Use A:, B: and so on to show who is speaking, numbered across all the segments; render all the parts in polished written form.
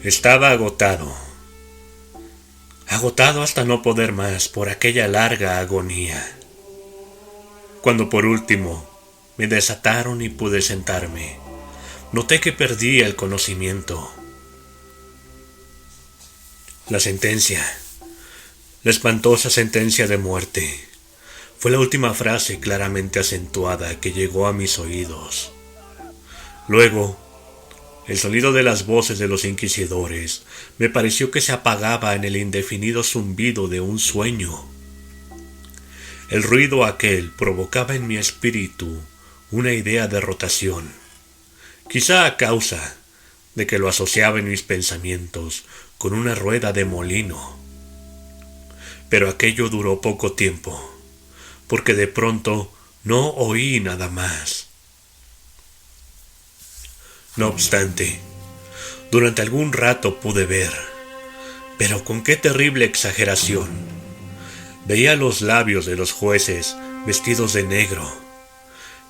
A: Estaba agotado hasta no poder más por aquella larga agonía. Cuando por último me desataron y pude sentarme, noté que perdí el conocimiento. La sentencia, la espantosa sentencia de muerte, fue la última frase claramente acentuada que llegó a mis oídos. Luego, el sonido de las voces de los inquisidores me pareció que se apagaba en el indefinido zumbido de un sueño. El ruido aquel provocaba en mi espíritu una idea de rotación, quizá a causa de que lo asociaba en mis pensamientos con una rueda de molino. Pero aquello duró poco tiempo, porque de pronto no oí nada más. No obstante, durante algún rato pude ver, pero con qué terrible exageración. Veía los labios de los jueces vestidos de negro.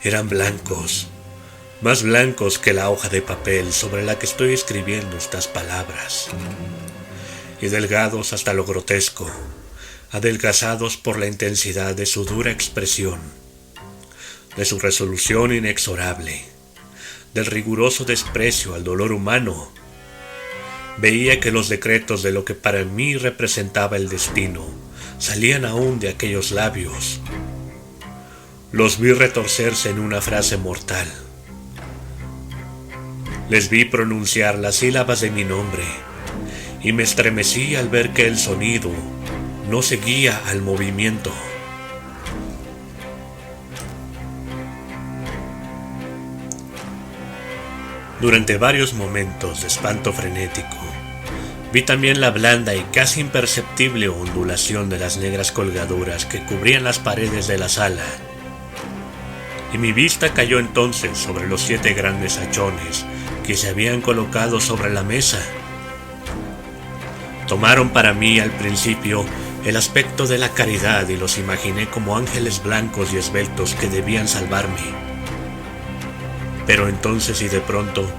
A: Eran blancos, más blancos que la hoja de papel sobre la que estoy escribiendo estas palabras, y delgados hasta lo grotesco, adelgazados por la intensidad de su dura expresión, de su resolución inexorable, del riguroso desprecio al dolor humano. Veía que los decretos de lo que para mí representaba el destino salían aún de aquellos labios. Los vi retorcerse en una frase mortal. Les vi pronunciar las sílabas de mi nombre, y me estremecí al ver que el sonido no seguía al movimiento. Durante varios momentos de espanto frenético, vi también la blanda y casi imperceptible ondulación de las negras colgaduras que cubrían las paredes de la sala, y mi vista cayó entonces sobre los 7 grandes hachones que se habían colocado sobre la mesa. Tomaron para mí al principio el aspecto de la caridad y los imaginé como ángeles blancos y esbeltos que debían salvarme. Pero entonces y de pronto,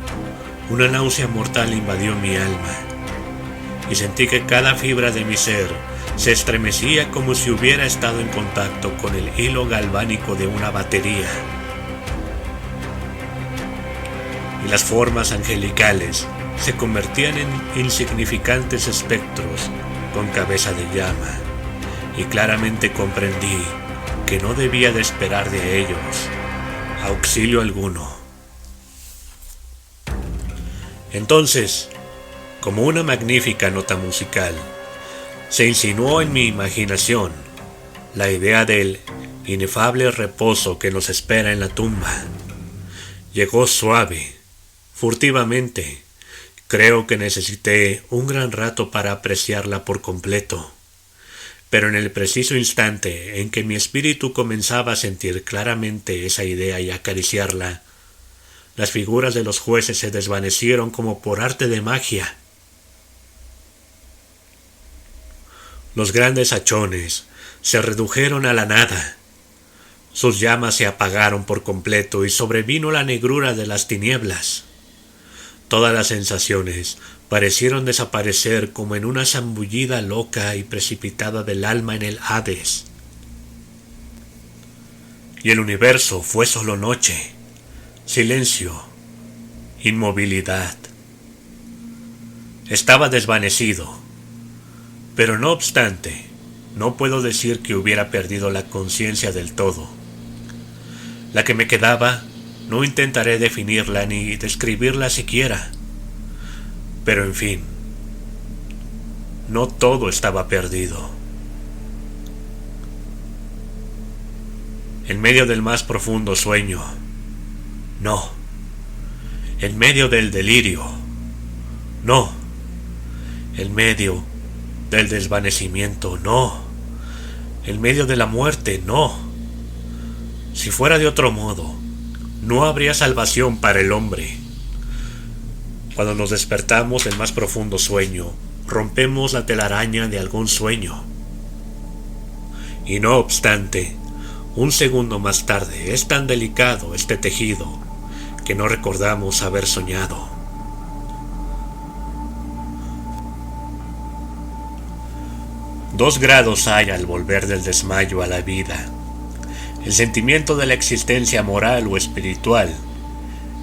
A: una náusea mortal invadió mi alma, y sentí que cada fibra de mi ser se estremecía como si hubiera estado en contacto con el hilo galvánico de una batería. Y las formas angelicales se convertían en insignificantes espectros con cabeza de llama, y claramente comprendí que no debía de esperar de ellos auxilio alguno. Entonces, como una magnífica nota musical, se insinuó en mi imaginación la idea del inefable reposo que nos espera en la tumba. Llegó suave, furtivamente. Creo que necesité un gran rato para apreciarla por completo, pero en el preciso instante en que mi espíritu comenzaba a sentir claramente esa idea y acariciarla, las figuras de los jueces se desvanecieron como por arte de magia. Los grandes hachones se redujeron a la nada. Sus llamas se apagaron por completo y sobrevino la negrura de las tinieblas. Todas las sensaciones parecieron desaparecer como en una zambullida loca y precipitada del alma en el Hades. Y el universo fue solo noche. Silencio, inmovilidad. Estaba desvanecido, pero no obstante, no puedo decir que hubiera perdido la conciencia del todo. La que me quedaba, no intentaré definirla ni describirla siquiera, pero en fin, no todo estaba perdido. En medio del más profundo sueño, no. En medio del delirio, no. En medio del desvanecimiento, no. En medio de la muerte, no. Si fuera de otro modo, no habría salvación para el hombre. Cuando nos despertamos del más profundo sueño, rompemos la telaraña de algún sueño. Y no obstante, un segundo más tarde es tan delicado este tejido que no recordamos haber soñado. 2 grados hay al volver del desmayo a la vida: el sentimiento de la existencia moral o espiritual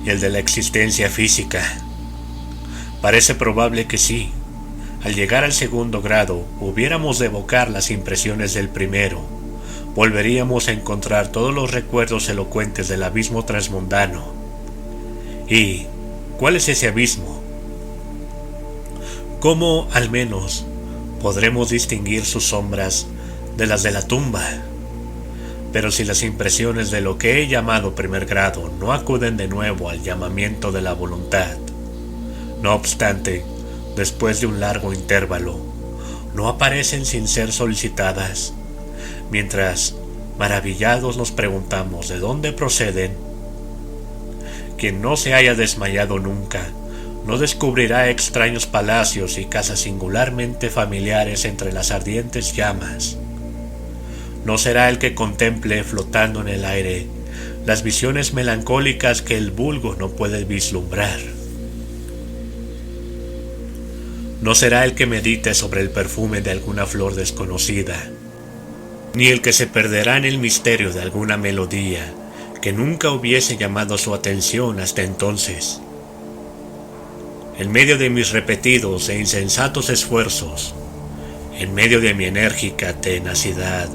A: y el de la existencia física. Parece probable que sí, al llegar al 2º grado, hubiéramos de evocar las impresiones del primero, volveríamos a encontrar todos los recuerdos elocuentes del abismo transmundano. ¿Y cuál es ese abismo? ¿Cómo, al menos, podremos distinguir sus sombras de las de la tumba? Pero si las impresiones de lo que he llamado primer grado no acuden de nuevo al llamamiento de la voluntad, no obstante, después de un largo intervalo, no aparecen sin ser solicitadas, mientras, maravillados, nos preguntamos de dónde proceden. Quien no se haya desmayado nunca, no descubrirá extraños palacios y casas singularmente familiares entre las ardientes llamas. No será el que contemple flotando en el aire las visiones melancólicas que el vulgo no puede vislumbrar. No será el que medite sobre el perfume de alguna flor desconocida, ni el que se perderá en el misterio de alguna melodía que nunca hubiese llamado su atención hasta entonces. En medio de mis repetidos e insensatos esfuerzos, en medio de mi enérgica tenacidad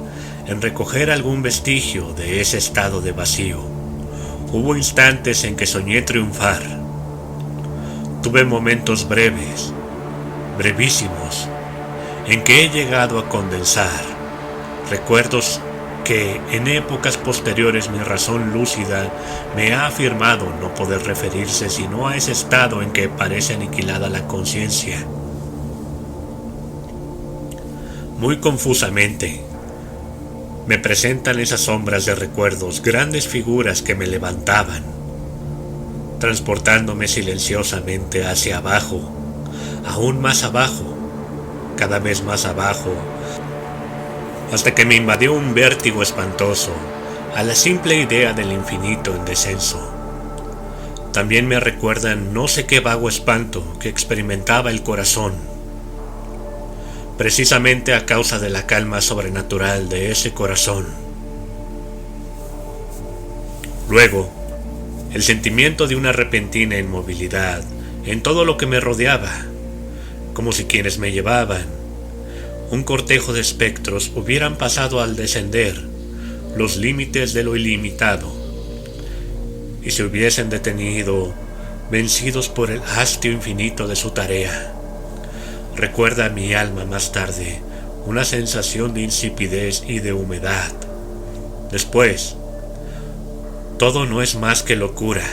A: en recoger algún vestigio de ese estado de vacío, hubo instantes en que soñé triunfar. Tuve momentos breves, brevísimos, en que he llegado a condensar recuerdos que en épocas posteriores mi razón lúcida me ha afirmado no poder referirse sino a ese estado en que parece aniquilada la conciencia. Muy confusamente me presentan esas sombras de recuerdos grandes figuras que me levantaban, transportándome silenciosamente hacia abajo, aún más abajo, cada vez más abajo, hasta que me invadió un vértigo espantoso a la simple idea del infinito en descenso. También me recuerdan no sé qué vago espanto que experimentaba el corazón, precisamente a causa de la calma sobrenatural de ese corazón. Luego, el sentimiento de una repentina inmovilidad en todo lo que me rodeaba, como si quienes me llevaban, un cortejo de espectros, hubieran pasado al descender los límites de lo ilimitado y se hubiesen detenido, vencidos por el hastio infinito de su tarea. Recuerda a mi alma más tarde una sensación de insipidez y de humedad. Después, todo no es más que locura,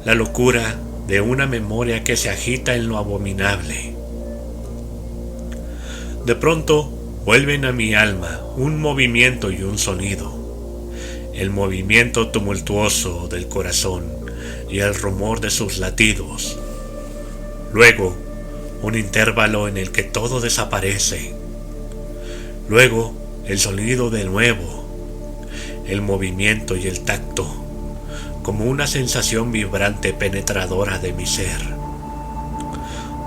A: la locura de una memoria que se agita en lo abominable. De pronto vuelven a mi alma un movimiento y un sonido, el movimiento tumultuoso del corazón y el rumor de sus latidos. Luego, un intervalo en el que todo desaparece. Luego, el sonido de nuevo, el movimiento y el tacto, como una sensación vibrante penetradora de mi ser.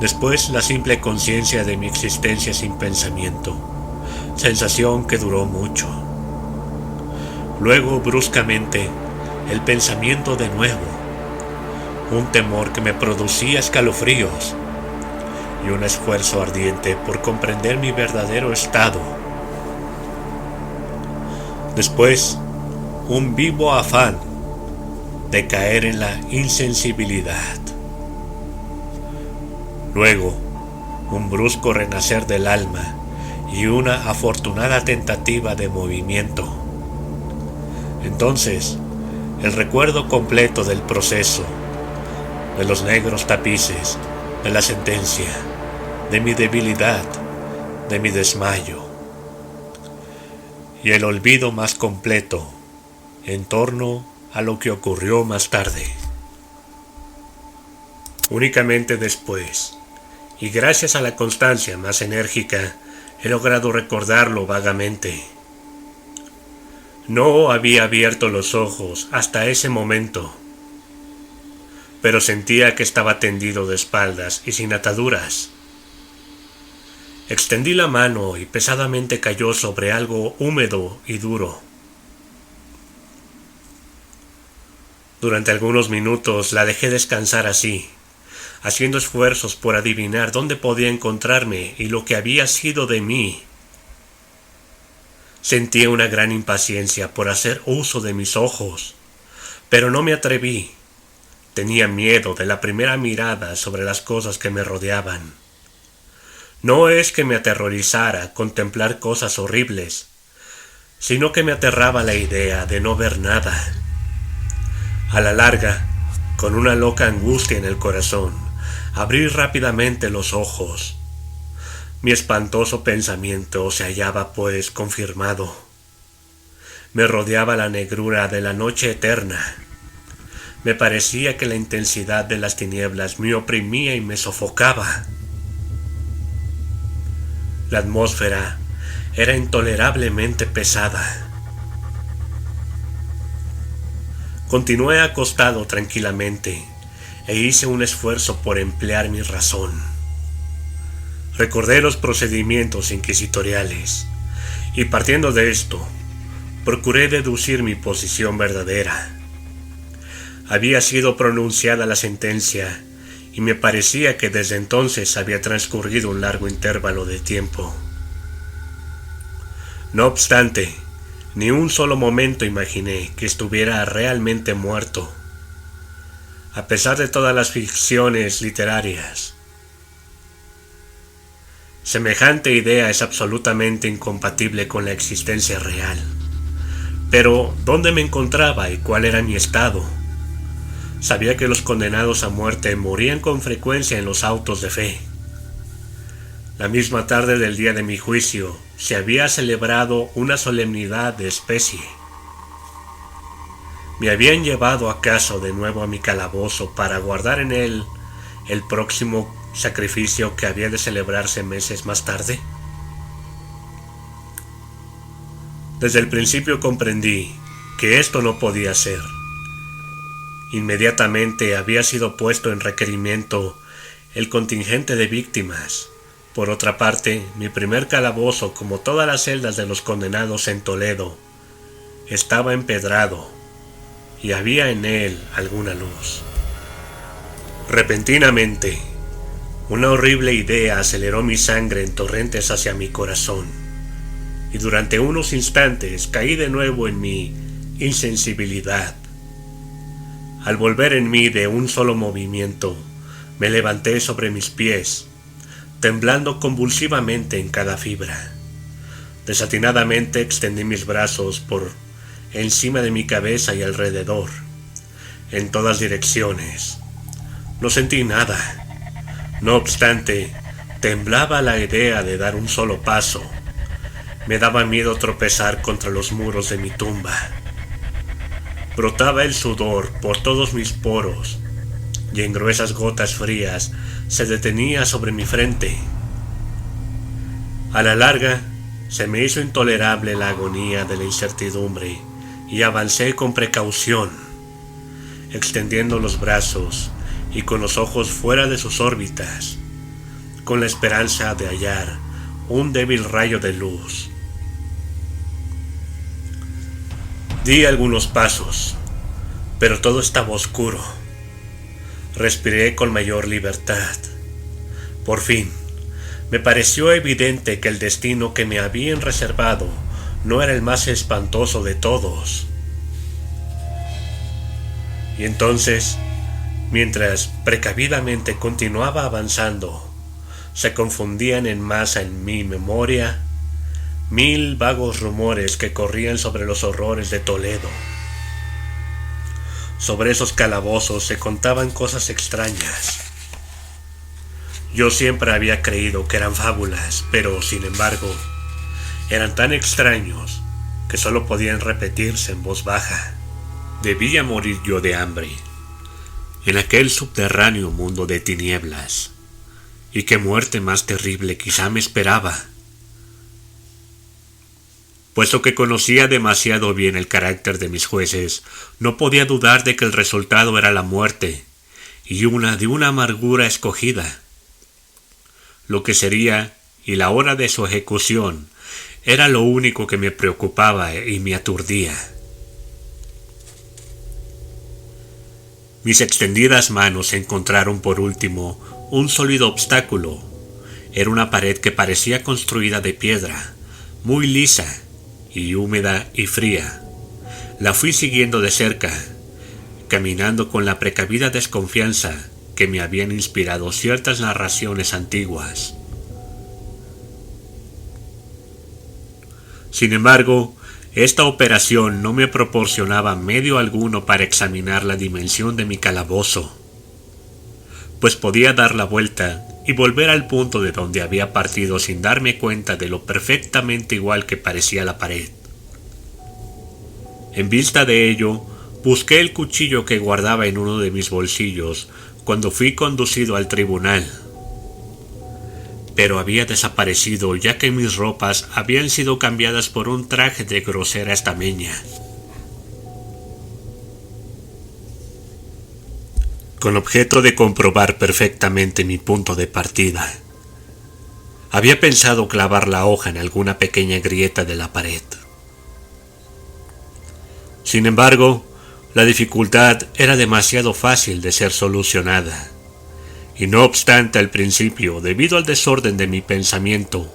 A: Después, la simple conciencia de mi existencia sin pensamiento, sensación que duró mucho. Luego, bruscamente, el pensamiento de nuevo, un temor que me producía escalofríos y un esfuerzo ardiente por comprender mi verdadero estado. Después, un vivo afán de caer en la insensibilidad. Luego, un brusco renacer del alma y una afortunada tentativa de movimiento. Entonces, el recuerdo completo del proceso, de los negros tapices, de la sentencia, de mi debilidad, de mi desmayo, y el olvido más completo en torno a lo que ocurrió más tarde. Únicamente después, y gracias a la constancia más enérgica, he logrado recordarlo vagamente. No había abierto los ojos hasta ese momento, pero sentía que estaba tendido de espaldas y sin ataduras. Extendí la mano y pesadamente cayó sobre algo húmedo y duro. Durante algunos minutos la dejé descansar así, haciendo esfuerzos por adivinar dónde podía encontrarme y lo que había sido de mí. Sentía una gran impaciencia por hacer uso de mis ojos, pero no me atreví. Tenía miedo de la primera mirada sobre las cosas que me rodeaban. No es que me aterrorizara contemplar cosas horribles, sino que me aterraba la idea de no ver nada. A la larga, con una loca angustia en el corazón, abrí rápidamente los ojos. Mi espantoso pensamiento se hallaba pues confirmado. Me rodeaba la negrura de la noche eterna. Me parecía que la intensidad de las tinieblas me oprimía y me sofocaba. La atmósfera era intolerablemente pesada. Continué acostado tranquilamente e hice un esfuerzo por emplear mi razón. Recordé los procedimientos inquisitoriales y partiendo de esto, procuré deducir mi posición verdadera. Había sido pronunciada la sentencia y me parecía que desde entonces había transcurrido un largo intervalo de tiempo. No obstante, ni un solo momento imaginé que estuviera realmente muerto. A pesar de todas las ficciones literarias, semejante idea es absolutamente incompatible con la existencia real. Pero, ¿dónde me encontraba y cuál era mi estado? Sabía que los condenados a muerte morían con frecuencia en los autos de fe. La misma tarde del día de mi juicio se había celebrado una solemnidad de especie. ¿Me habían llevado acaso de nuevo a mi calabozo para guardar en él el próximo sacrificio que había de celebrarse meses más tarde? Desde el principio comprendí que esto no podía ser. Inmediatamente había sido puesto en requerimiento el contingente de víctimas. Por otra parte, mi primer calabozo, como todas las celdas de los condenados en Toledo, estaba empedrado y había en él alguna luz. Repentinamente, una horrible idea aceleró mi sangre en torrentes hacia mi corazón, y durante unos instantes caí de nuevo en mi insensibilidad. Al volver en mí de un solo movimiento, me levanté sobre mis pies, temblando convulsivamente en cada fibra. Desatinadamente extendí mis brazos por encima de mi cabeza y alrededor, en todas direcciones. No sentí nada. No obstante, temblaba la idea de dar un solo paso. Me daba miedo tropezar contra los muros de mi tumba. Brotaba el sudor por todos mis poros, y en gruesas gotas frías se detenía sobre mi frente. A la larga, se me hizo intolerable la agonía de la incertidumbre, y avancé con precaución, extendiendo los brazos y con los ojos fuera de sus órbitas, con la esperanza de hallar un débil rayo de luz. Di algunos pasos, pero todo estaba oscuro. Respiré con mayor libertad. Por fin, me pareció evidente que el destino que me habían reservado no era el más espantoso de todos. Y entonces, mientras precavidamente continuaba avanzando, se confundían en masa en mi memoria 1000 vagos rumores que corrían sobre los horrores de Toledo. Sobre esos calabozos se contaban cosas extrañas. Yo siempre había creído que eran fábulas, pero sin embargo, eran tan extraños que solo podían repetirse en voz baja. Debía morir yo de hambre en aquel subterráneo mundo de tinieblas, y qué muerte más terrible quizá me esperaba. Puesto que conocía demasiado bien el carácter de mis jueces, no podía dudar de que el resultado era la muerte, y una amargura escogida. Lo que sería y la hora de su ejecución era lo único que me preocupaba y me aturdía. Mis extendidas manos encontraron por último un sólido obstáculo. Era una pared que parecía construida de piedra, muy lisa y húmeda y fría. La fui siguiendo de cerca, caminando con la precavida desconfianza que me habían inspirado ciertas narraciones antiguas. Sin embargo, esta operación no me proporcionaba medio alguno para examinar la dimensión de mi calabozo, pues podía dar la vuelta y volver al punto de donde había partido sin darme cuenta de lo perfectamente igual que parecía la pared. En vista de ello, busqué el cuchillo que guardaba en uno de mis bolsillos cuando fui conducido al tribunal, pero había desaparecido ya que mis ropas habían sido cambiadas por un traje de grosera estameña. Con objeto de comprobar perfectamente mi punto de partida, había pensado clavar la hoja en alguna pequeña grieta de la pared. Sin embargo, la dificultad era demasiado fácil de ser solucionada. Y no obstante, al principio, debido al desorden de mi pensamiento,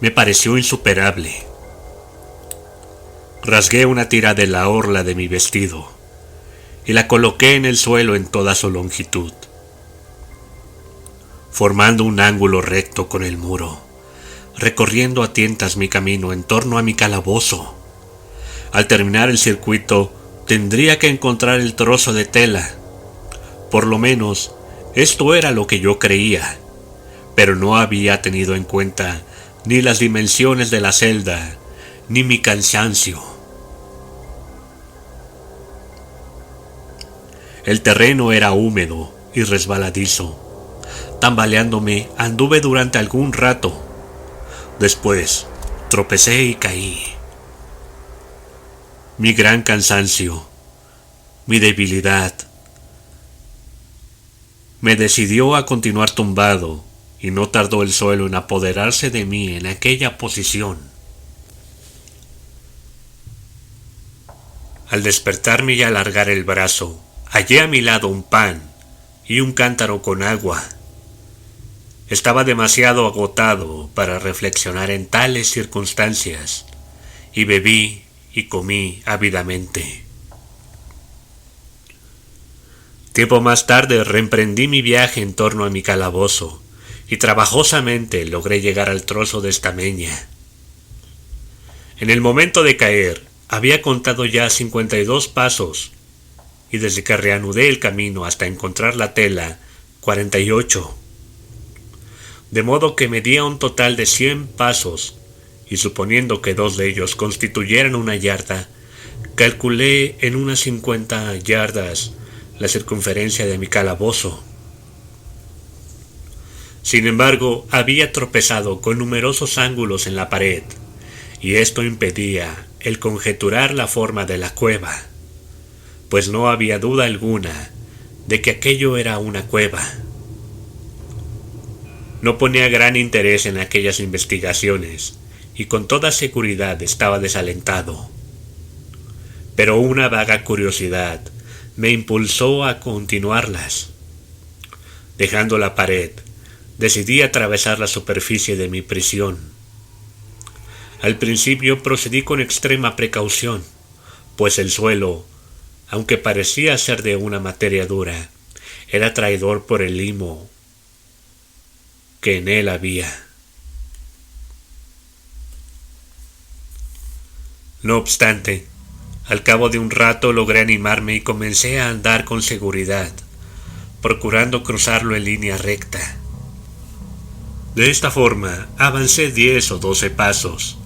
A: me pareció insuperable. Rasgué una tira de la orla de mi vestido y la coloqué en el suelo en toda su longitud, formando un ángulo recto con el muro, recorriendo a tientas mi camino en torno a mi calabozo. Al terminar el circuito, tendría que encontrar el trozo de tela. Por lo menos, esto era lo que yo creía, pero no había tenido en cuenta ni las dimensiones de la celda, ni mi cansancio. El terreno era húmedo y resbaladizo. Tambaleándome, anduve durante algún rato. Después, tropecé y caí. Mi gran cansancio, mi debilidad, me decidió a continuar tumbado, y no tardó el suelo en apoderarse de mí en aquella posición. Al despertarme y alargar el brazo, hallé a mi lado un pan y un cántaro con agua. Estaba demasiado agotado para reflexionar en tales circunstancias, y bebí y comí ávidamente. Tiempo más tarde reemprendí mi viaje en torno a mi calabozo y trabajosamente logré llegar al trozo de estameña. En el momento de caer, había contado ya 52 pasos y desde que reanudé el camino hasta encontrar la tela, 48. De modo que medía un total de 100 pasos y suponiendo que 2 de ellos constituyeran una yarda, calculé en unas 50 yardas la circunferencia de mi calabozo. Sin embargo, había tropezado con numerosos ángulos en la pared, y esto impedía el conjeturar la forma de la cueva, pues no había duda alguna de que aquello era una cueva. No ponía gran interés en aquellas investigaciones, y con toda seguridad estaba desalentado. Pero una vaga curiosidad me impulsó a continuarlas. Dejando la pared, decidí atravesar la superficie de mi prisión. Al principio procedí con extrema precaución, pues el suelo, aunque parecía ser de una materia dura, era traidor por el limo que en él había. No obstante, al cabo de un rato logré animarme y comencé a andar con seguridad, procurando cruzarlo en línea recta. De esta forma avancé 10 o 12 pasos,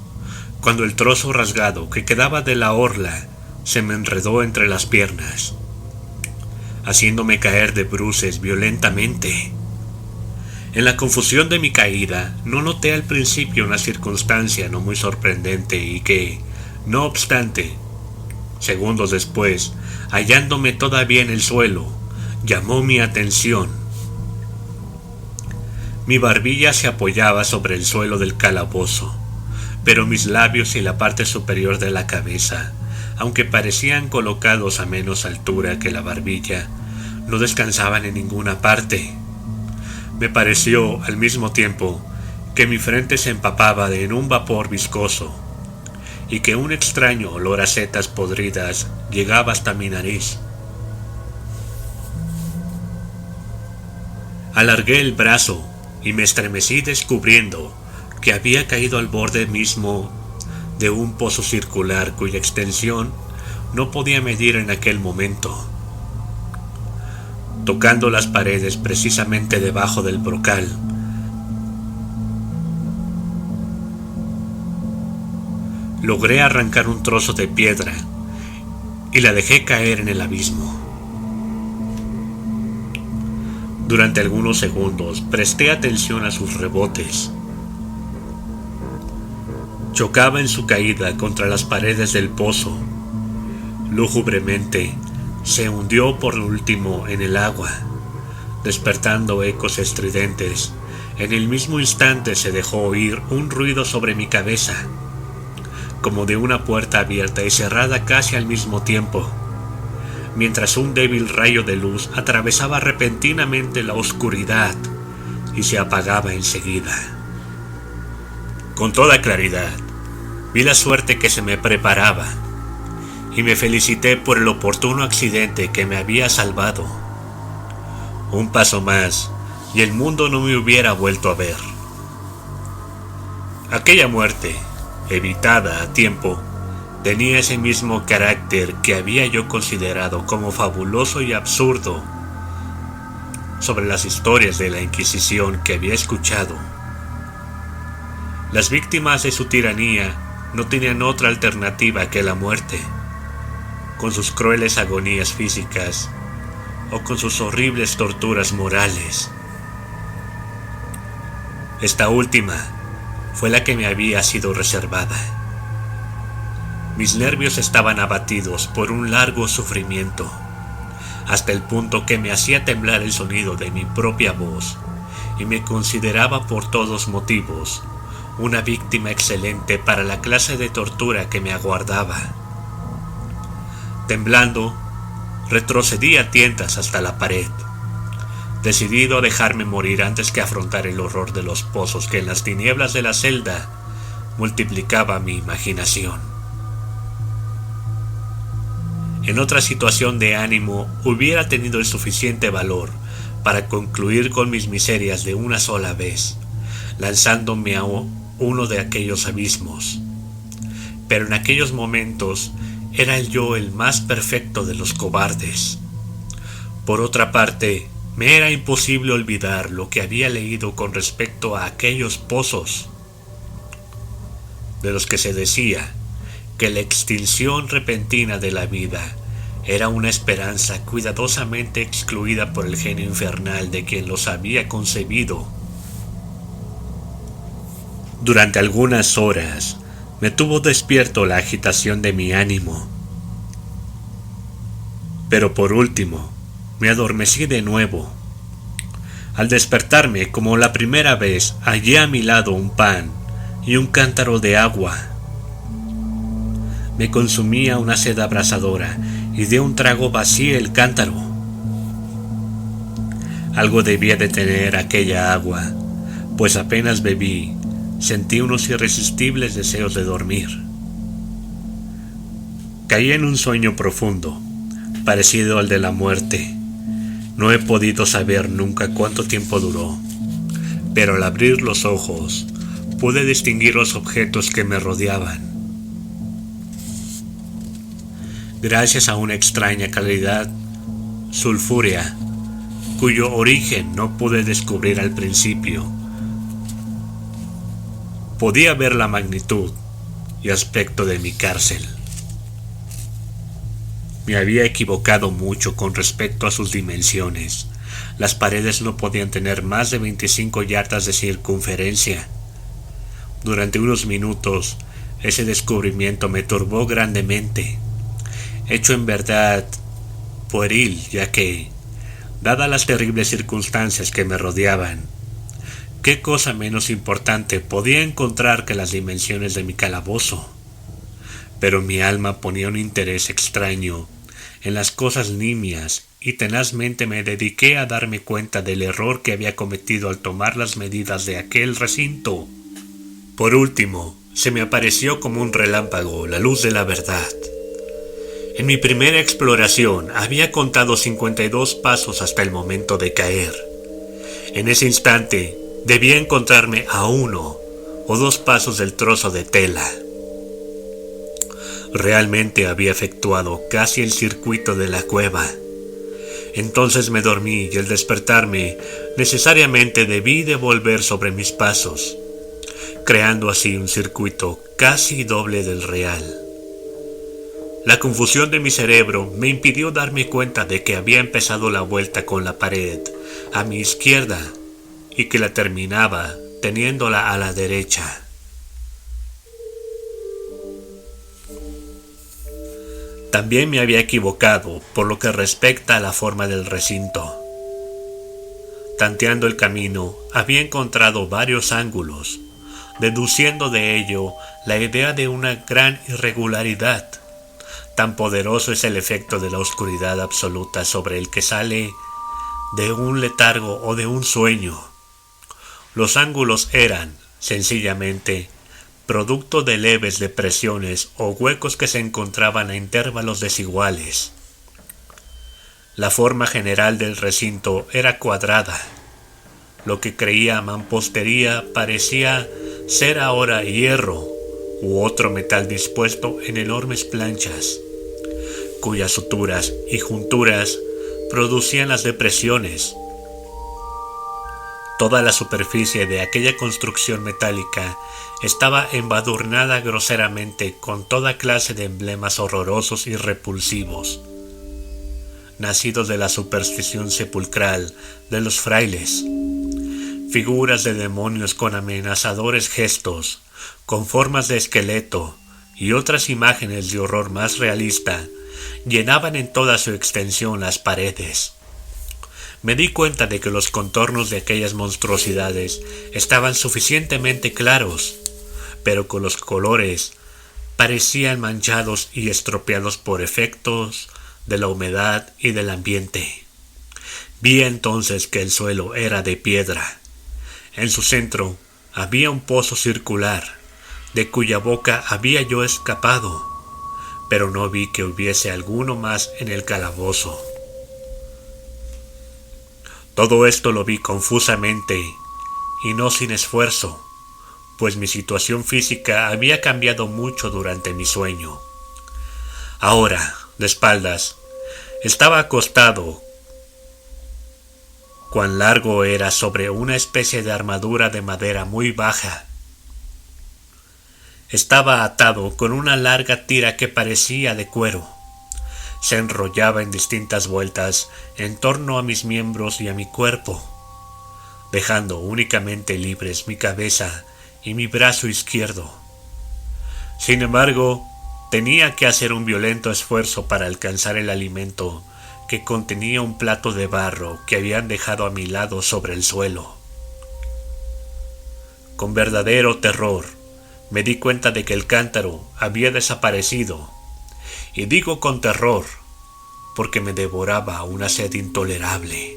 A: cuando el trozo rasgado que quedaba de la orla se me enredó entre las piernas, haciéndome caer de bruces violentamente. En la confusión de mi caída, no noté al principio una circunstancia no muy sorprendente y que, no obstante, segundos después, hallándome todavía en el suelo, llamó mi atención. Mi barbilla se apoyaba sobre el suelo del calabozo, pero mis labios y la parte superior de la cabeza, aunque parecían colocados a menos altura que la barbilla, no descansaban en ninguna parte. Me pareció, al mismo tiempo, que mi frente se empapaba en un vapor viscoso, y que un extraño olor a setas podridas llegaba hasta mi nariz. Alargué el brazo y me estremecí descubriendo que había caído al borde mismo de un pozo circular cuya extensión no podía medir en aquel momento. Tocando las paredes precisamente debajo del brocal, logré arrancar un trozo de piedra y la dejé caer en el abismo. Durante algunos segundos presté atención a sus rebotes. Chocaba en su caída contra las paredes del pozo. Lúgubremente se hundió por último en el agua, despertando ecos estridentes. En el mismo instante se dejó oír un ruido sobre mi cabeza, como de una puerta abierta y cerrada casi al mismo tiempo, mientras un débil rayo de luz atravesaba repentinamente la oscuridad y se apagaba enseguida. Con toda claridad, vi la suerte que se me preparaba y me felicité por el oportuno accidente que me había salvado. Un paso más y el mundo no me hubiera vuelto a ver. Aquella muerte, evitada a tiempo, tenía ese mismo carácter que había yo considerado como fabuloso y absurdo sobre las historias de la Inquisición que había escuchado. Las víctimas de su tiranía no tenían otra alternativa que la muerte, con sus crueles agonías físicas o con sus horribles torturas morales. Esta última fue la que me había sido reservada. Mis nervios estaban abatidos por un largo sufrimiento, hasta el punto que me hacía temblar el sonido de mi propia voz, y me consideraba por todos motivos una víctima excelente para la clase de tortura que me aguardaba. Temblando, retrocedí a tientas hasta la pared, decidido a dejarme morir antes que afrontar el horror de los pozos que en las tinieblas de la celda multiplicaba mi imaginación. En otra situación de ánimo hubiera tenido el suficiente valor para concluir con mis miserias de una sola vez, lanzándome a uno de aquellos abismos. Pero en aquellos momentos era yo el más perfecto de los cobardes. Por otra parte, me era imposible olvidar lo que había leído con respecto a aquellos pozos, de los que se decía que la extinción repentina de la vida era una esperanza cuidadosamente excluida por el genio infernal de quien los había concebido. Durante algunas horas me tuvo despierto la agitación de mi ánimo, pero por último me adormecí de nuevo. Al despertarme, como la primera vez, hallé a mi lado un pan y un cántaro de agua. Me consumía una sed abrasadora y de un trago vacié el cántaro. Algo debía de tener aquella agua, pues apenas bebí, sentí unos irresistibles deseos de dormir. Caí en un sueño profundo, parecido al de la muerte. No he podido saber nunca cuánto tiempo duró, pero al abrir los ojos pude distinguir los objetos que me rodeaban. Gracias a una extraña calidad sulfúrea, cuyo origen no pude descubrir al principio, podía ver la magnitud y aspecto de mi cárcel. Me había equivocado mucho con respecto a sus dimensiones. Las paredes no podían tener más de 25 yardas de circunferencia. Durante unos minutos, ese descubrimiento me turbó grandemente, hecho en verdad pueril, ya que, dadas las terribles circunstancias que me rodeaban, ¿Qué cosa menos importante podía encontrar que las dimensiones de mi calabozo? Pero mi alma ponía un interés extraño en las cosas nimias y tenazmente me dediqué a darme cuenta del error que había cometido al tomar las medidas de aquel recinto. Por último, se me apareció como un relámpago la luz de la verdad. En mi primera exploración había contado 52 pasos hasta el momento de caer. En ese instante debía encontrarme a 1 o 2 pasos del trozo de tela. Realmente había efectuado casi el circuito de la cueva. Entonces me dormí y al despertarme necesariamente debí de volver sobre mis pasos, creando así un circuito casi doble del real. La confusión de mi cerebro me impidió darme cuenta de que había empezado la vuelta con la pared a mi izquierda y que la terminaba teniéndola a la derecha. También me había equivocado por lo que respecta a la forma del recinto. Tanteando el camino, había encontrado varios ángulos, deduciendo de ello la idea de una gran irregularidad. Tan poderoso es el efecto de la oscuridad absoluta sobre el que sale de un letargo o de un sueño. Los ángulos eran, sencillamente, producto de leves depresiones o huecos que se encontraban a intervalos desiguales. La forma general del recinto era cuadrada. Lo que creía mampostería parecía ser ahora hierro u otro metal dispuesto en enormes planchas, cuyas suturas y junturas producían las depresiones. Toda la superficie de aquella construcción metálica estaba embadurnada groseramente con toda clase de emblemas horrorosos y repulsivos, nacidos de la superstición sepulcral de los frailes. Figuras de demonios con amenazadores gestos, con formas de esqueleto y otras imágenes de horror más realista, llenaban en toda su extensión las paredes. Me di cuenta de que los contornos de aquellas monstruosidades estaban suficientemente claros, pero que los colores parecían manchados y estropeados por efectos de la humedad y del ambiente. Vi entonces que el suelo era de piedra. En su centro había un pozo circular, de cuya boca había yo escapado, pero no vi que hubiese alguno más en el calabozo. Todo esto lo vi confusamente y no sin esfuerzo, pues mi situación física había cambiado mucho durante mi sueño. Ahora, de espaldas, estaba acostado. Cuán largo era sobre una especie de armadura de madera muy baja. Estaba atado con una larga tira que parecía de cuero. Se enrollaba en distintas vueltas en torno a mis miembros y a mi cuerpo, dejando únicamente libres mi cabeza y mi brazo izquierdo. Sin embargo, tenía que hacer un violento esfuerzo para alcanzar el alimento que contenía un plato de barro que habían dejado a mi lado sobre el suelo. Con verdadero terror, me di cuenta de que el cántaro había desaparecido. Y digo con terror, porque me devoraba una sed intolerable.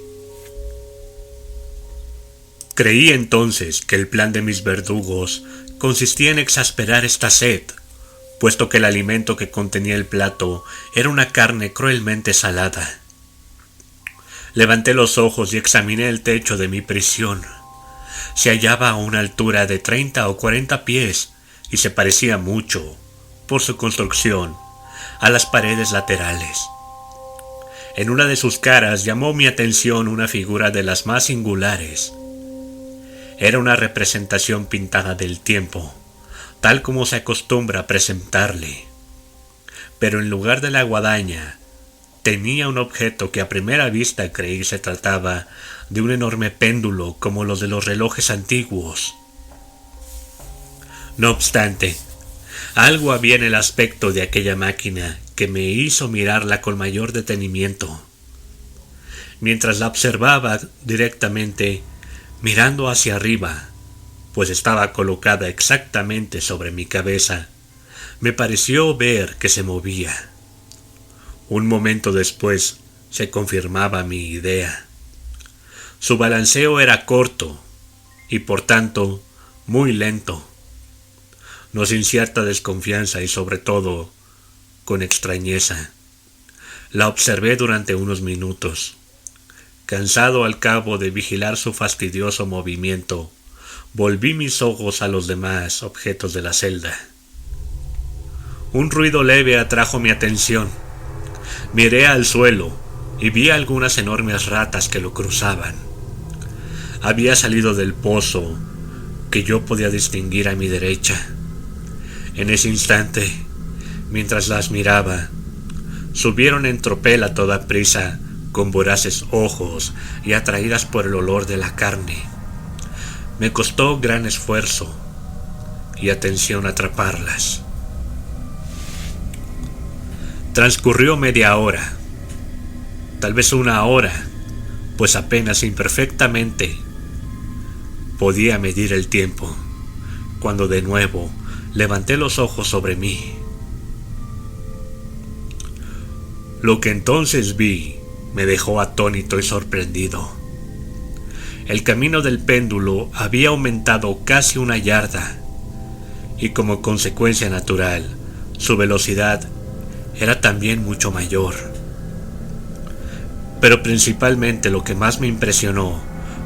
A: Creí entonces que el plan de mis verdugos consistía en exasperar esta sed, puesto que el alimento que contenía el plato era una carne cruelmente salada. Levanté los ojos y examiné el techo de mi prisión. Se hallaba a una altura de 30 o 40 pies y se parecía mucho, por su construcción, a las paredes laterales. En una de sus caras llamó mi atención una figura de las más singulares. Era una representación pintada del tiempo, tal como se acostumbra a presentarle. Pero en lugar de la guadaña, tenía un objeto que a primera vista creí se trataba de un enorme péndulo como los de los relojes antiguos. No obstante, algo había en el aspecto de aquella máquina que me hizo mirarla con mayor detenimiento. Mientras la observaba directamente, Mirando hacia arriba, pues estaba colocada exactamente sobre mi cabeza, me pareció ver que se movía. Un momento después se confirmaba mi idea. Su balanceo era corto y por tanto muy lento, no sin cierta desconfianza y sobre todo con extrañeza. La observé durante unos minutos. Cansado al cabo de vigilar su fastidioso movimiento, volví mis ojos a los demás objetos de la celda. Un ruido leve atrajo mi atención. Miré al suelo y vi algunas enormes ratas que lo cruzaban. Había salido del pozo que yo podía distinguir a mi derecha. En ese instante, mientras las miraba, subieron en tropel a toda prisa, con voraces ojos y atraídas por el olor de la carne. Me costó gran esfuerzo y atención atraparlas. Transcurrió media hora, tal vez una hora, pues apenas imperfectamente podía medir el tiempo, cuando de nuevo levanté los ojos sobre mí. Lo que entonces vi me dejó atónito y sorprendido. El camino del péndulo había aumentado casi 1 yarda, y como consecuencia natural, su velocidad era también mucho mayor. Pero principalmente lo que más me impresionó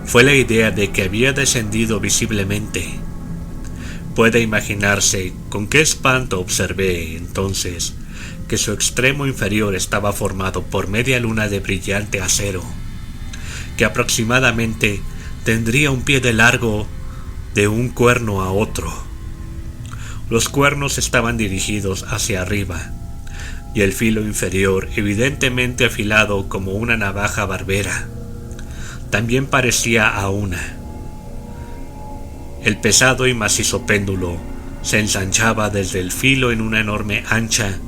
A: fue la idea de que había descendido visiblemente. Puede imaginarse con qué espanto observé entonces que su extremo inferior estaba formado por media luna de brillante acero, que aproximadamente tendría un pie de largo de un cuerno a otro. Los cuernos estaban dirigidos hacia arriba, y el filo inferior, evidentemente afilado como una navaja barbera, también parecía a una. El pesado y macizo péndulo se ensanchaba desde el filo en una enorme ancha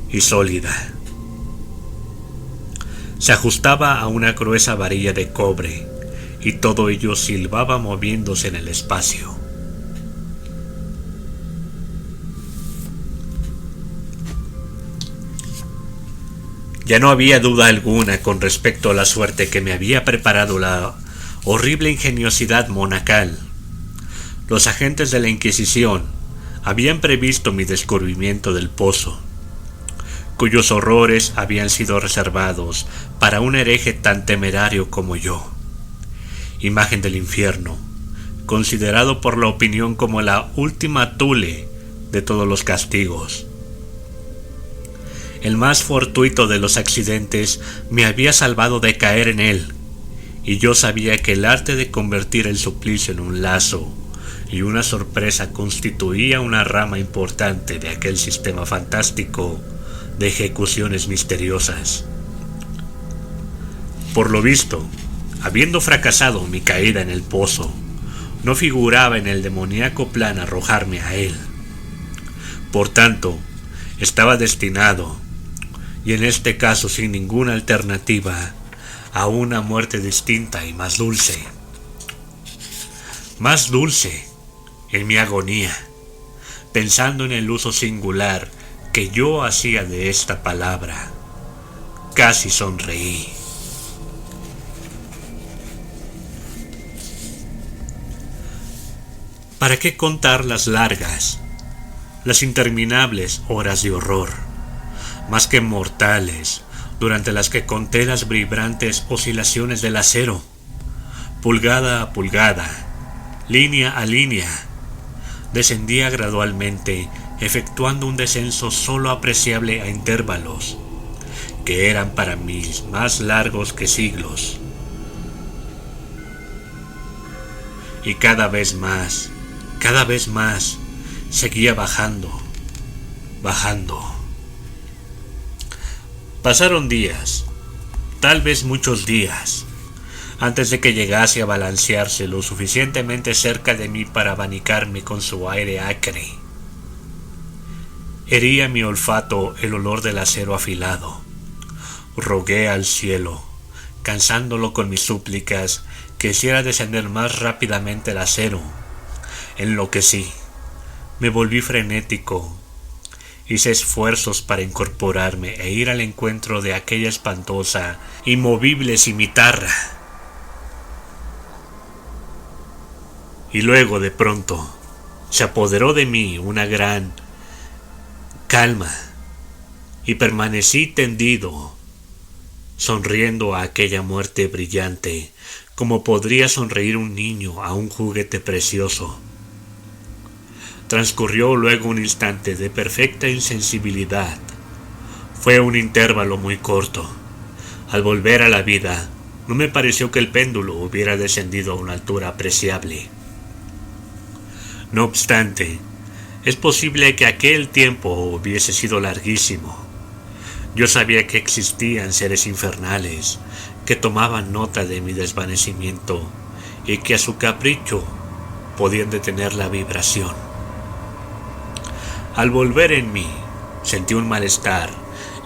A: y sólida. Se ajustaba a una gruesa varilla de cobre, y todo ello silbaba moviéndose en el espacio. Ya no había duda alguna con respecto a la suerte que me había preparado la horrible ingeniosidad monacal. Los agentes de la Inquisición habían previsto mi descubrimiento del pozo, cuyos horrores habían sido reservados para un hereje tan temerario como yo. Imagen del infierno, considerado por la opinión como la última thule de todos los castigos. El más fortuito de los accidentes me había salvado de caer en él, y yo sabía que el arte de convertir el suplicio en un lazo y una sorpresa constituía una rama importante de aquel sistema fantástico de ejecuciones misteriosas. Por lo visto, habiendo fracasado mi caída en el pozo, no figuraba en el demoníaco plan arrojarme a él. Por tanto, estaba destinado, y en este caso sin ninguna alternativa, a una muerte distinta y más dulce. Más dulce en mi agonía, pensando en el uso singular que yo hacía de esta palabra. Casi sonreí. ¿Para qué contar las largas, las interminables horas de horror, más que mortales, durante las que conté las vibrantes oscilaciones del acero, pulgada a pulgada, línea a línea? Descendía gradualmente, efectuando un descenso solo apreciable a intervalos, que eran para mí más largos que siglos. Y cada vez más, seguía bajando. Pasaron días, tal vez muchos días, antes de que llegase a balancearse lo suficientemente cerca de mí para abanicarme con su aire acre. Hería mi olfato el olor del acero afilado. Rogué al cielo, cansándolo con mis súplicas, Quisiera descender más rápidamente el acero. Enloquecí. Me volví frenético. Hice esfuerzos para incorporarme e ir al encuentro de aquella espantosa, inmovible cimitarra. Y luego, de pronto, se apoderó de mí una gran calma y permanecí tendido, sonriendo a aquella muerte brillante, como podría sonreír un niño a un juguete precioso. Transcurrió luego un instante de perfecta insensibilidad. Fue un intervalo muy corto. Al volver a la vida, no me pareció que el péndulo hubiera descendido a una altura apreciable. No obstante, es posible que aquel tiempo hubiese sido larguísimo. Yo sabía que existían seres infernales que tomaban nota de mi desvanecimiento y que a su capricho podían detener la vibración. Al volver en mí, sentí un malestar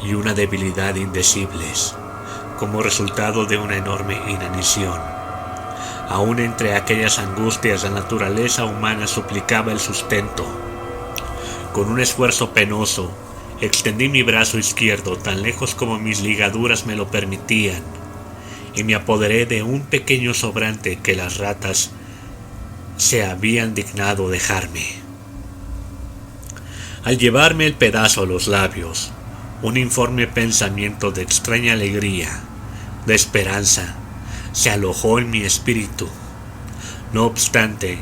A: y una debilidad indecibles, como resultado de una enorme inanición. Aún entre aquellas angustias, la naturaleza humana suplicaba el sustento. Con un esfuerzo penoso, extendí mi brazo izquierdo tan lejos como mis ligaduras me lo permitían, y me apoderé de un pequeño sobrante que las ratas se habían dignado dejarme. Al llevarme el pedazo a los labios, un informe pensamiento de extraña alegría, de esperanza, se alojó en mi espíritu. No obstante,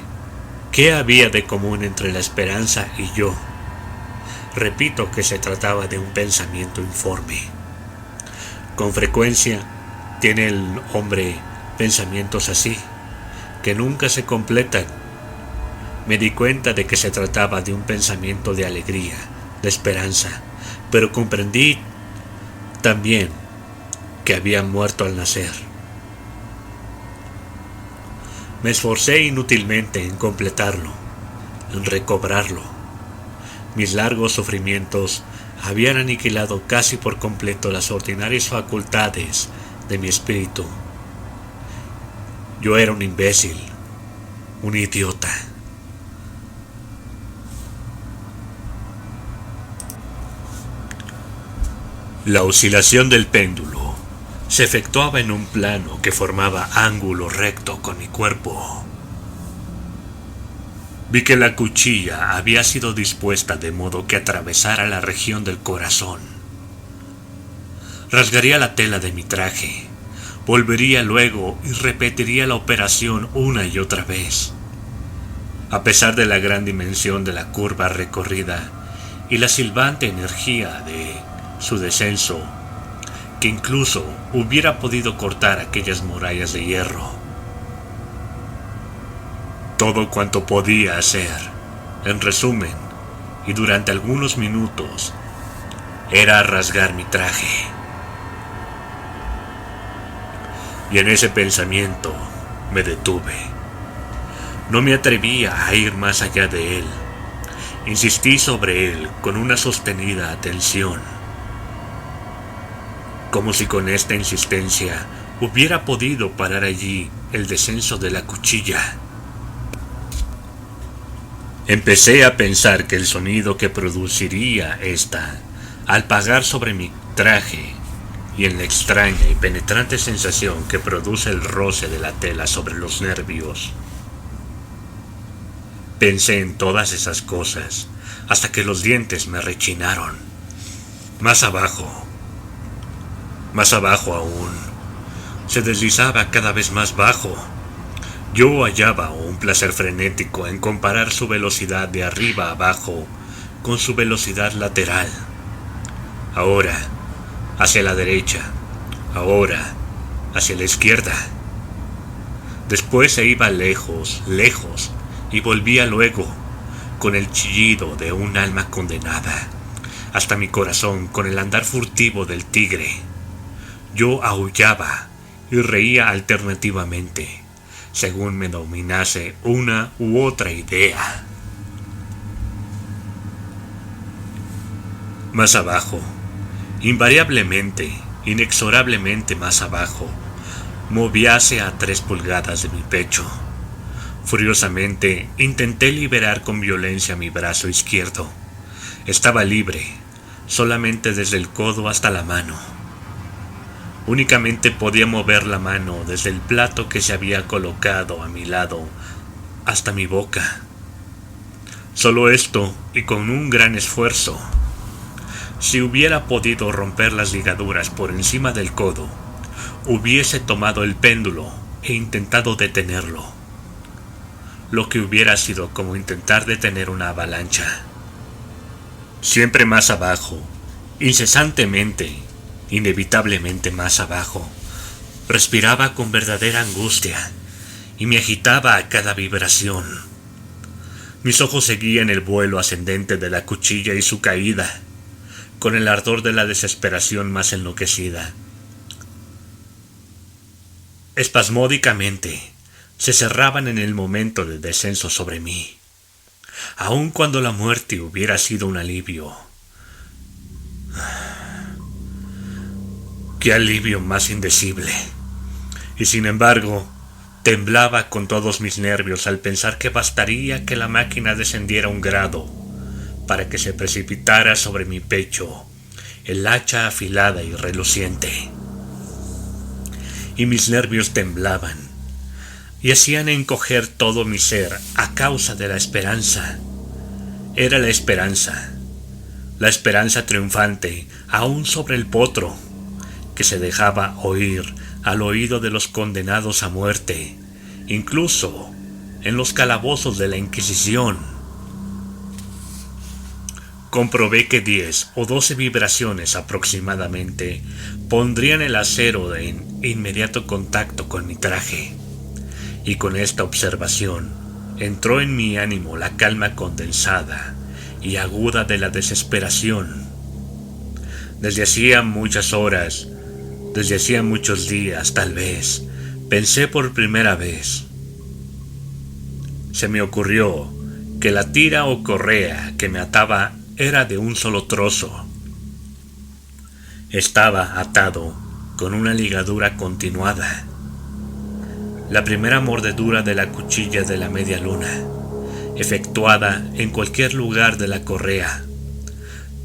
A: ¿qué había de común entre la esperanza y yo? Repito que se trataba de un pensamiento informe. Con frecuencia tiene el hombre pensamientos así, que nunca se completan. Me di cuenta de que se trataba de un pensamiento de alegría, de esperanza, pero comprendí también que había muerto al nacer. Me esforcé inútilmente en completarlo, en recobrarlo. Mis largos sufrimientos habían aniquilado casi por completo las ordinarias facultades de mi espíritu. Yo era un imbécil, un idiota. La oscilación del péndulo se efectuaba en un plano que formaba ángulo recto con mi cuerpo. Vi que la cuchilla había sido dispuesta de modo que atravesara la región del corazón. Rasgaría la tela de mi traje, volvería luego y repetiría la operación una y otra vez. A pesar de la gran dimensión de la curva recorrida y la silbante energía de su descenso, que incluso hubiera podido cortar aquellas murallas de hierro. Todo cuanto podía hacer, en resumen, y durante algunos minutos, era rasgar mi traje. Y en ese pensamiento me detuve. No me atrevía a ir más allá de él. Insistí sobre él con una sostenida atención, como si con esta insistencia hubiera podido parar allí el descenso de la cuchilla. Empecé a pensar que el sonido que produciría ésta al pagar sobre mi traje y en la extraña y penetrante sensación que produce el roce de la tela sobre los nervios. Pensé en todas esas cosas hasta que los dientes me rechinaron. Más abajo aún, se deslizaba cada vez más bajo. Yo hallaba un placer frenético en comparar su velocidad de arriba a abajo con su velocidad lateral. Ahora hacia la derecha, ahora hacia la izquierda. Después se iba lejos, lejos, y volvía luego, con el chillido de un alma condenada, hasta mi corazón con el andar furtivo del tigre. Yo aullaba y reía alternativamente, según me dominase una u otra idea. Más abajo, invariablemente, inexorablemente más abajo, movíase a 3 pulgadas de mi pecho. Furiosamente intenté liberar con violencia mi brazo izquierdo. Estaba libre, solamente desde el codo hasta la mano. Únicamente podía mover la mano desde el plato que se había colocado a mi lado hasta mi boca. Solo esto, y con un gran esfuerzo. Si hubiera podido romper las ligaduras por encima del codo, hubiese tomado el péndulo e intentado detenerlo, lo que hubiera sido como intentar detener una avalancha. Siempre más abajo, incesantemente, inevitablemente más abajo, respiraba con verdadera angustia y me agitaba a cada vibración. Mis ojos seguían el vuelo ascendente de la cuchilla y su caída, con el ardor de la desesperación más enloquecida. Espasmódicamente, se cerraban en el momento del descenso sobre mí, aun cuando la muerte hubiera sido un alivio. ¡Qué alivio más indecible! Y sin embargo, temblaba con todos mis nervios al pensar que bastaría que la máquina descendiera un grado para que se precipitara sobre mi pecho el hacha afilada y reluciente. Y mis nervios temblaban y hacían encoger todo mi ser a causa de la esperanza. Era la esperanza triunfante aún sobre el potro, que se dejaba oír al oído de los condenados a muerte, incluso en los calabozos de la Inquisición. Comprobé que 10 o 12 vibraciones aproximadamente pondrían el acero en inmediato contacto con mi traje, y con esta observación entró en mi ánimo la calma condensada y aguda de la desesperación. Desde hacía muchas horas, desde hacía muchos días, tal vez, pensé por primera vez. Se me ocurrió que la tira o correa que me ataba era de un solo trozo. Estaba atado con una ligadura continuada. La primera mordedura de la cuchilla de la media luna, efectuada en cualquier lugar de la correa,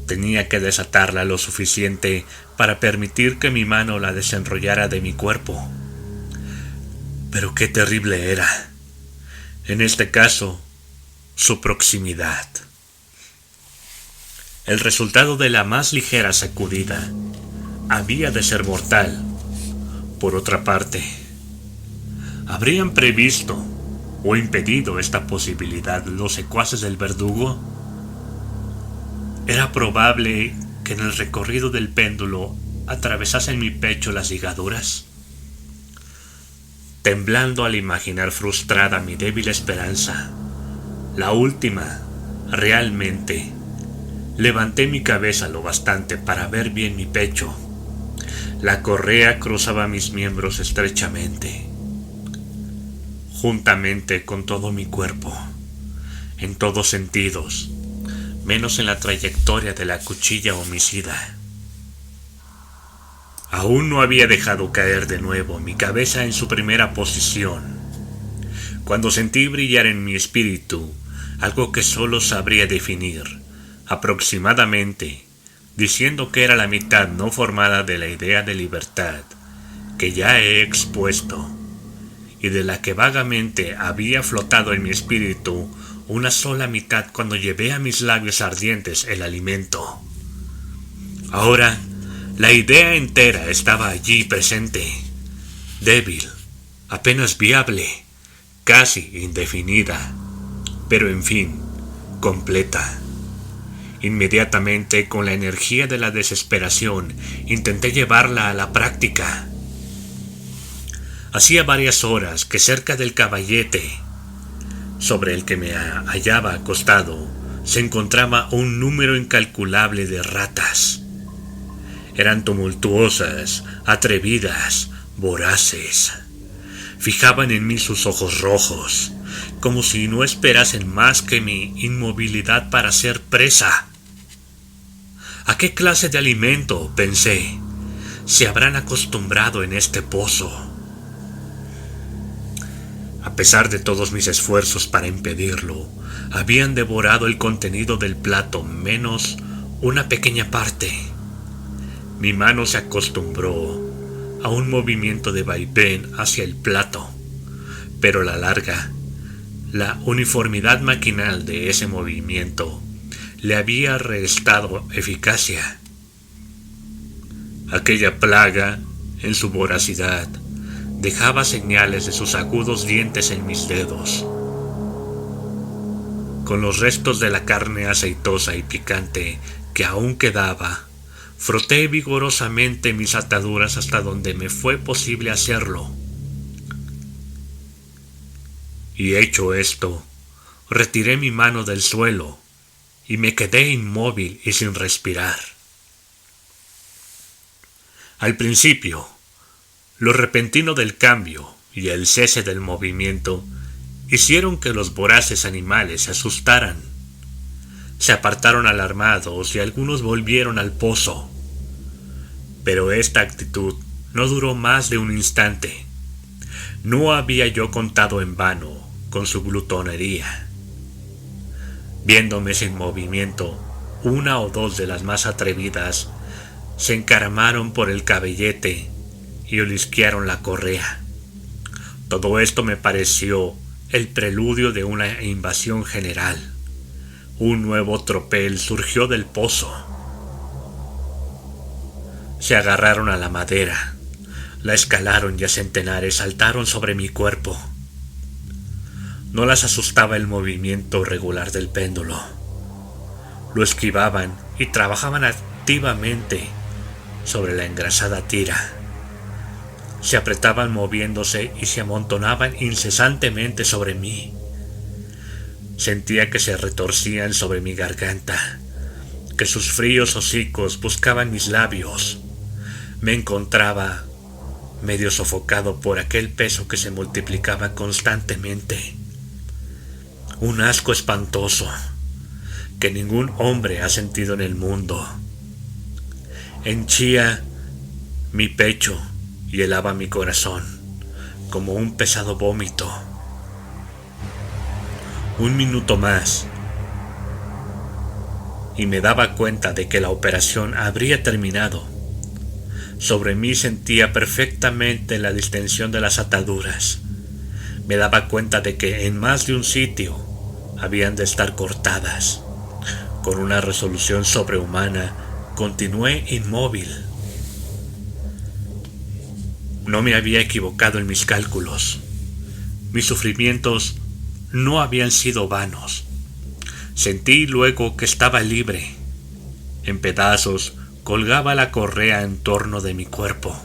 A: tenía que desatarla lo suficiente para permitir que mi mano la desenrollara de mi cuerpo. Pero qué terrible era, en este caso, su proximidad. El resultado de la más ligera sacudida había de ser mortal. Por otra parte, ¿habrían previsto o impedido esta posibilidad los secuaces del verdugo? Era probable que en el recorrido del péndulo atravesasen mi pecho las ligaduras. Temblando al imaginar frustrada mi débil esperanza, la última, realmente, levanté mi cabeza lo bastante para ver bien mi pecho. La correa cruzaba mis miembros estrechamente, juntamente con todo mi cuerpo, en todos sentidos, menos en la trayectoria de la cuchilla homicida. Aún no había dejado caer de nuevo mi cabeza en su primera posición, cuando sentí brillar en mi espíritu algo que solo sabría definir, aproximadamente, diciendo que era la mitad no formada de la idea de libertad que ya he expuesto, y de la que vagamente había flotado en mi espíritu una sola mitad cuando llevé a mis labios ardientes el alimento. Ahora, la idea entera estaba allí presente, débil, apenas viable, casi indefinida, pero en fin, completa. Inmediatamente, con la energía de la desesperación, intenté llevarla a la práctica. Hacía varias horas que cerca del caballete sobre el que me hallaba acostado se encontraba un número incalculable de ratas. Eran tumultuosas, atrevidas, voraces. Fijaban en mí sus ojos rojos, como si no esperasen más que mi inmovilidad para ser presa. ¿A qué clase de alimento, pensé, se habrán acostumbrado en este pozo? pesar de todos mis esfuerzos para impedirlo, habían devorado el contenido del plato menos una pequeña parte. Mi mano se acostumbró a un movimiento de vaivén hacia el plato, pero a la larga, la uniformidad maquinal de ese movimiento le había restado eficacia. Aquella plaga, en su voracidad, dejaba señales de sus agudos dientes en mis dedos. Con los restos de la carne aceitosa y picante que aún quedaba, froté vigorosamente mis ataduras hasta donde me fue posible hacerlo. Y hecho esto, retiré mi mano del suelo y me quedé inmóvil y sin respirar. Al principio, lo repentino del cambio y el cese del movimiento hicieron que los voraces animales se asustaran. Se apartaron alarmados y algunos volvieron al pozo. Pero esta actitud no duró más de un instante. No había yo contado en vano con su glutonería. Viéndome sin movimiento, una o dos de las más atrevidas se encaramaron por el cabellete y olisquearon la correa. Todo esto me pareció el preludio de una invasión general. Un nuevo tropel surgió del pozo. Se agarraron a la madera, la escalaron y a centenares saltaron sobre mi cuerpo. No las asustaba el movimiento regular del péndulo. Lo esquivaban y trabajaban activamente sobre la engrasada tira. Se apretaban moviéndose y se amontonaban incesantemente sobre mí. Sentía que se retorcían sobre mi garganta, que sus fríos hocicos buscaban mis labios. Me encontraba medio sofocado por aquel peso que se multiplicaba constantemente. Un asco espantoso que ningún hombre ha sentido en el mundo. Henchía mi pecho y helaba mi corazón como un pesado vómito. Un minuto más y me daba cuenta de que la operación habría terminado. Sobre mí sentía perfectamente la distensión de las ataduras. Me daba cuenta de que en más de un sitio habían de estar cortadas. Con una resolución sobrehumana, continué inmóvil. No me había equivocado en mis cálculos. Mis sufrimientos no habían sido vanos. Sentí luego que estaba libre. En pedazos colgaba la correa en torno de mi cuerpo,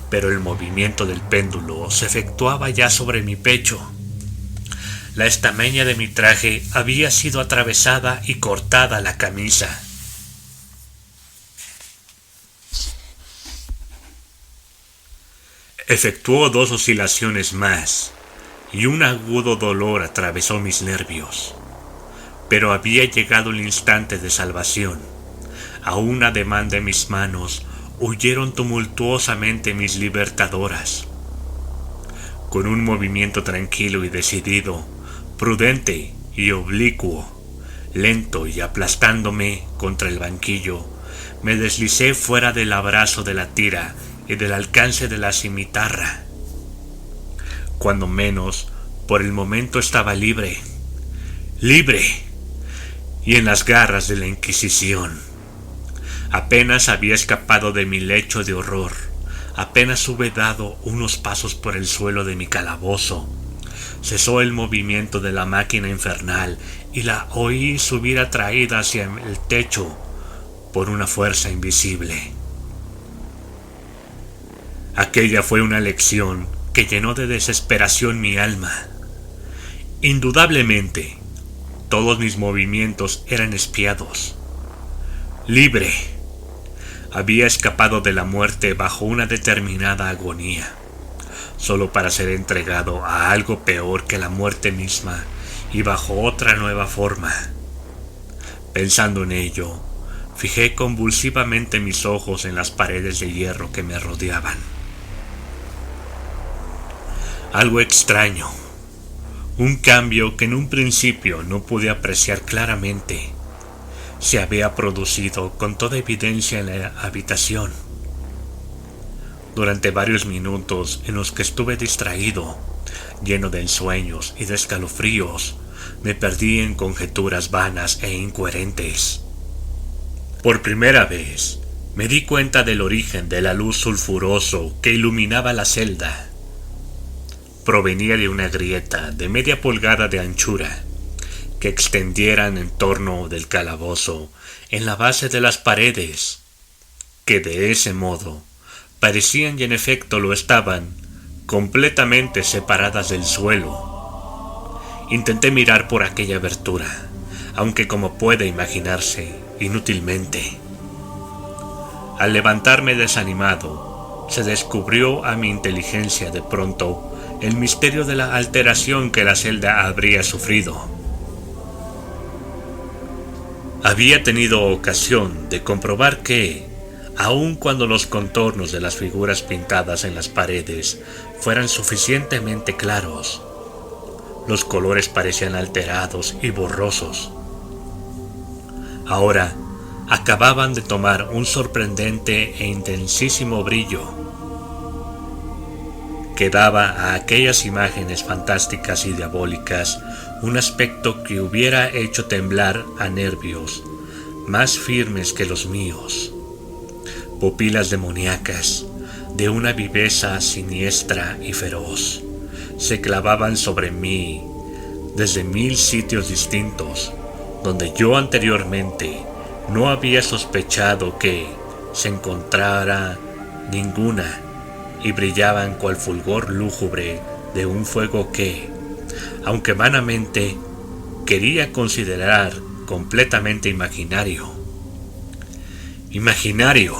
A: pero el movimiento del péndulo se efectuaba ya sobre mi pecho. La estameña de mi traje había sido atravesada y cortada la camisa. Efectuó 2 oscilaciones más, y un agudo dolor atravesó mis nervios. Pero había llegado el instante de salvación. A un ademán de mis manos huyeron tumultuosamente mis libertadoras. Con un movimiento tranquilo y decidido, prudente y oblicuo, lento y aplastándome contra el banquillo, me deslicé fuera del abrazo de la tira y del alcance de la cimitarra. Cuando menos, por el momento estaba libre, y en las garras de la Inquisición. Apenas había escapado de mi lecho de horror, apenas hube dado unos pasos por el suelo de mi calabozo, cesó el movimiento de la máquina infernal y la oí subir atraída hacia el techo por una fuerza invisible. Aquella fue una lección que llenó de desesperación mi alma. Indudablemente, todos mis movimientos eran espiados. Libre, había escapado de la muerte bajo una determinada agonía, solo para ser entregado a algo peor que la muerte misma y bajo otra nueva forma. Pensando en ello, fijé convulsivamente mis ojos en las paredes de hierro que me rodeaban. Algo extraño, Un cambio que en un principio no pude apreciar claramente se había producido con toda evidencia en la habitación. Durante varios minutos en los que estuve distraído, lleno de ensueños y de escalofríos, me perdí en conjeturas vanas e incoherentes. Por primera vez, me di cuenta del origen de la luz sulfuroso que iluminaba la celda. Provenía de una grieta de media pulgada de anchura, que extendieran en torno del calabozo en la base de las paredes, que de ese modo parecían y en efecto lo estaban, completamente separadas del suelo. Intenté mirar por aquella abertura, aunque como puede imaginarse, inútilmente. Al levantarme desanimado, se descubrió a mi inteligencia de pronto el misterio de la alteración que la celda habría sufrido. Había tenido ocasión de comprobar que, aun cuando los contornos de las figuras pintadas en las paredes fueran suficientemente claros, los colores parecían alterados y borrosos. Ahora acababan de tomar un sorprendente e intensísimo brillo que daba a aquellas imágenes fantásticas y diabólicas un aspecto que hubiera hecho temblar a nervios más firmes que los míos. Pupilas demoníacas, de una viveza siniestra y feroz, se clavaban sobre mí desde 1000 sitios distintos, donde yo anteriormente no había sospechado que se encontrara ninguna, y brillaban cual fulgor lúgubre de un fuego que, aunque vanamente, quería considerar completamente imaginario. Imaginario.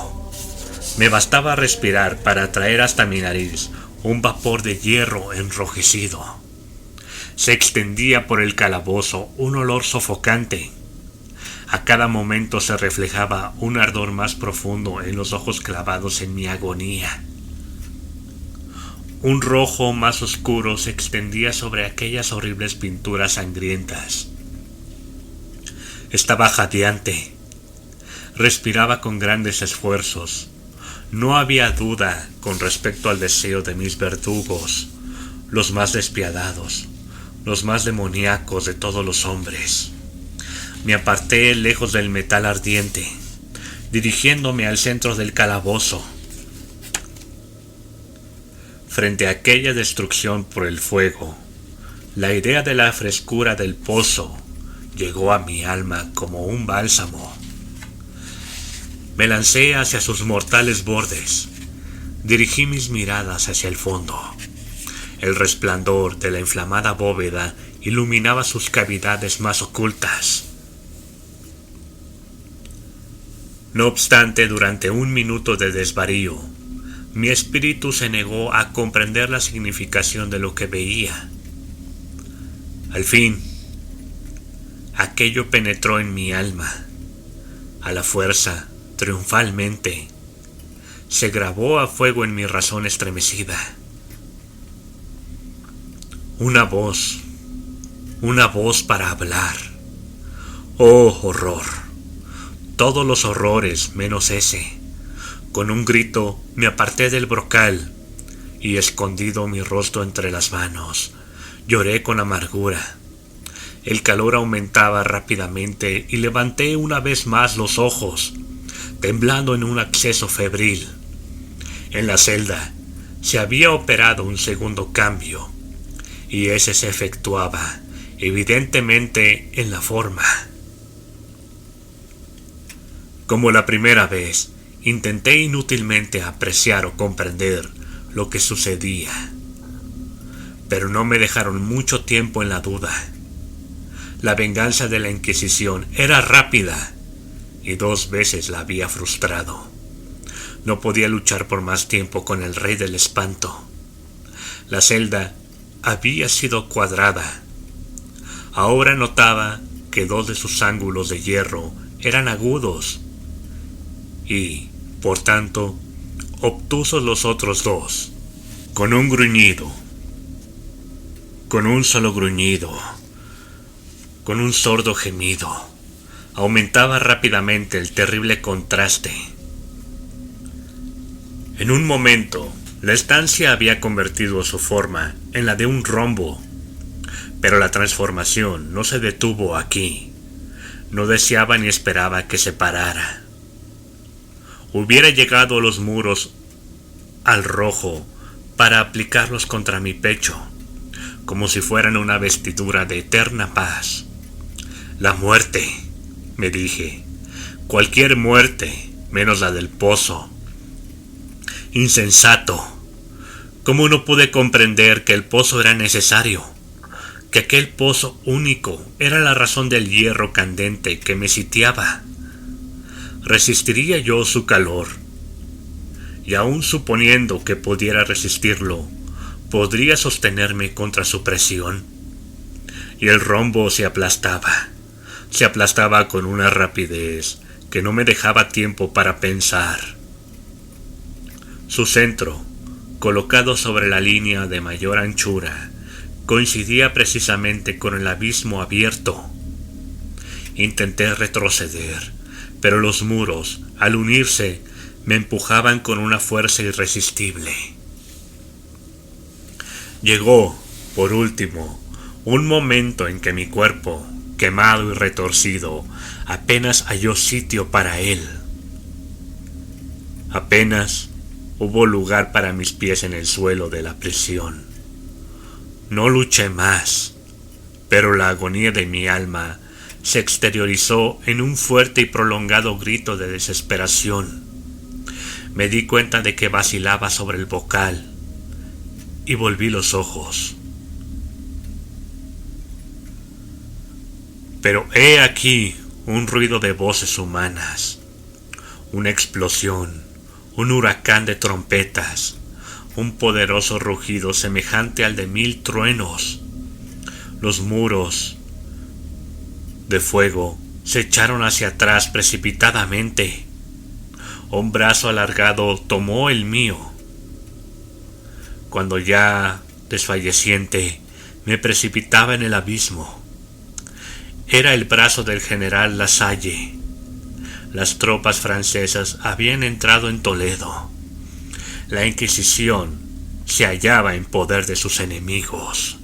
A: Me bastaba respirar para atraer hasta mi nariz un vapor de hierro enrojecido. Se extendía por el calabozo un olor sofocante. A cada momento se reflejaba un ardor más profundo en los ojos clavados en mi agonía. Un rojo más oscuro se extendía sobre aquellas horribles pinturas sangrientas. Estaba jadeante. Respiraba con grandes esfuerzos. No había duda con respecto al deseo de mis verdugos, los más despiadados, los más demoníacos de todos los hombres. Me aparté lejos del metal ardiente, dirigiéndome al centro del calabozo. Frente a aquella destrucción por el fuego, la idea de la frescura del pozo llegó a mi alma como un bálsamo. Me lancé hacia sus mortales bordes, dirigí mis miradas hacia el fondo. El resplandor de la inflamada bóveda iluminaba sus cavidades más ocultas. No obstante, durante un minuto de desvarío, mi espíritu se negó a comprender la significación de lo que veía. Al fin, aquello penetró en mi alma. A la fuerza, triunfalmente, se grabó a fuego en mi razón estremecida. Una voz para hablar. ¡Oh, horror! Todos los horrores menos ese. Con un grito me aparté del brocal y, escondido mi rostro entre las manos, lloré con amargura. El calor aumentaba rápidamente y levanté una vez más los ojos, temblando en un acceso febril. En la celda se había operado un segundo cambio, y ese se efectuaba, evidentemente, en la forma. Como la primera vez, intenté inútilmente apreciar o comprender lo que sucedía, pero no me dejaron mucho tiempo en la duda. La venganza de la Inquisición era rápida y 2 veces la había frustrado. No podía luchar por más tiempo con el rey del espanto. La celda había sido cuadrada. Ahora notaba que 2 de sus ángulos de hierro eran agudos y, por tanto, obtusos los otros 2. Con un gruñido, Con un solo gruñido, con un sordo gemido, aumentaba rápidamente el terrible contraste. En un momento, la estancia había convertido su forma en la de un rombo, pero la transformación no se detuvo aquí. No deseaba ni esperaba que se parara. Hubiera llegado a los muros al rojo para aplicarlos contra mi pecho, como si fueran una vestidura de eterna paz. La muerte, me dije, cualquier muerte, menos la del pozo. Insensato. ¿Cómo no pude comprender que el pozo era necesario? Que aquel pozo único era la razón del hierro candente que me sitiaba. ¿Resistiría yo su calor? Y aun suponiendo que pudiera resistirlo, ¿podría sostenerme contra su presión? Y el rombo se aplastaba con una rapidez que no me dejaba tiempo para pensar. Su centro, colocado sobre la línea de mayor anchura, coincidía precisamente con el abismo abierto. Intenté retroceder, pero los muros, al unirse, me empujaban con una fuerza irresistible. Llegó, por último, un momento en que mi cuerpo, quemado y retorcido, apenas halló sitio para él. Apenas hubo lugar para mis pies en el suelo de la prisión. No luché más, pero la agonía de mi alma se exteriorizó en un fuerte y prolongado grito de desesperación. Me di cuenta de que vacilaba sobre el bocal y volví los ojos. Pero he aquí un ruido de voces humanas, una explosión, un huracán de trompetas, un poderoso rugido semejante al de 1000 truenos. Los muros de fuego se echaron hacia atrás precipitadamente. Un brazo alargado tomó el mío. Cuando ya desfalleciente me precipitaba en el abismo. Era el brazo del general Lasalle. Las tropas francesas habían entrado en Toledo. La Inquisición se hallaba en poder de sus enemigos.